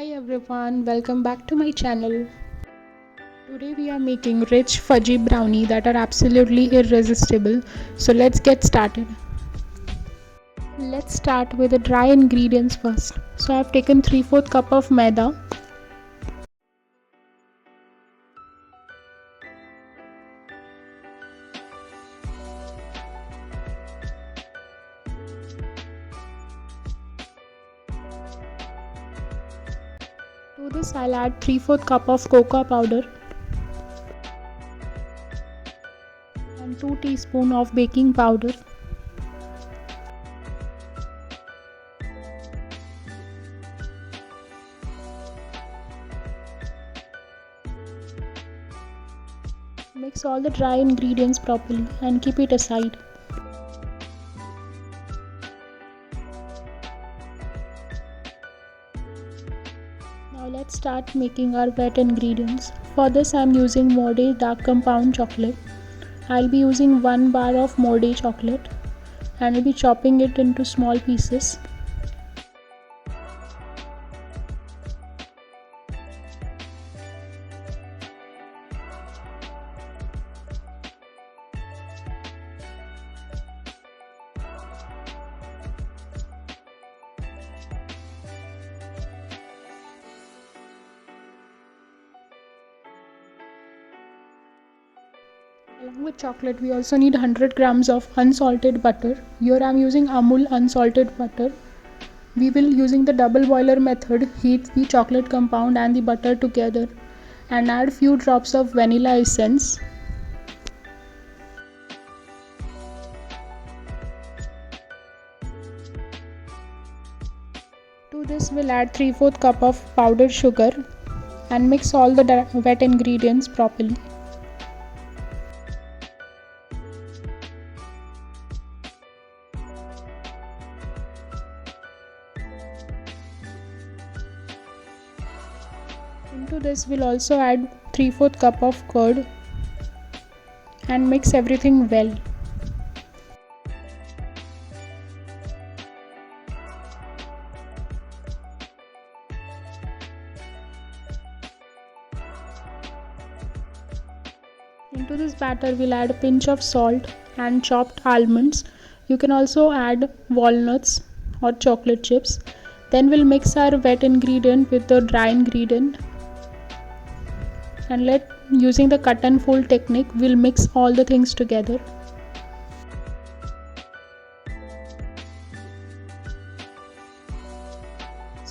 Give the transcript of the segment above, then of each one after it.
Hi everyone, welcome back to my channel. Today we are making rich fudgy brownie that are absolutely irresistible. So let's get started. Let's start with the dry ingredients first. So I have taken 3/4 cup of maida. To this I'll add 3/4 cup of cocoa powder and 2 teaspoons of baking powder. Mix all the dry ingredients properly and keep it aside. Now let's start making our wet ingredients. For this I am using Mode dark compound chocolate. I'll be using 1 bar of Mode chocolate and I'll be chopping it into small pieces. Along with chocolate, we also need 100 grams of unsalted butter. Here I am using Amul unsalted butter. We will, using the double boiler method, heat the chocolate compound and the butter together and add few drops of vanilla essence. To this we'll add 3/4 cup of powdered sugar and mix all the wet ingredients properly. Into this we'll also add 3/4 cup of curd and mix everything well. Into this batter we'll add a pinch of salt and chopped almonds. You can also add walnuts or chocolate chips. Then we'll mix our wet ingredient with the dry ingredient and using the cut and fold technique we'll mix all the things together.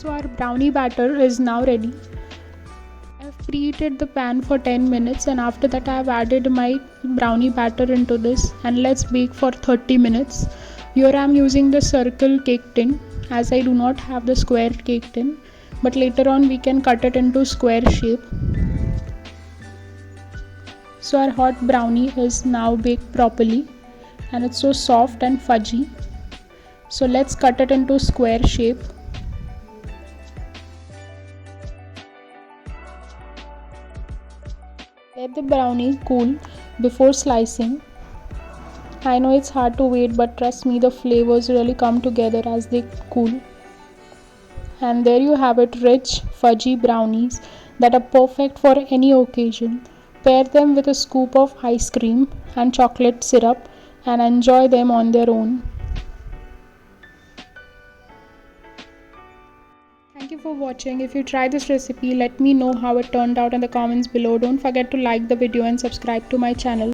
So our brownie batter is now ready. I've preheated the pan for 10 minutes and after that I have added my brownie batter into this and let's bake for 30 minutes. Here I am using the circle cake tin as I do not have the square cake tin, but later on we can cut it into square shape. So our hot brownie is now baked properly and it's so soft and fudgy. So let's cut it into square shape. Let the brownie cool before slicing. I know it's hard to wait, but trust me, the flavors really come together as they cool. And there you have it, rich fudgy brownies that are perfect for any occasion. Pair them with a scoop of ice cream and chocolate syrup and enjoy them on their own. Thank you for watching. If you try this recipe, let me know how it turned out in the comments below. Don't forget to like the video and subscribe to my channel.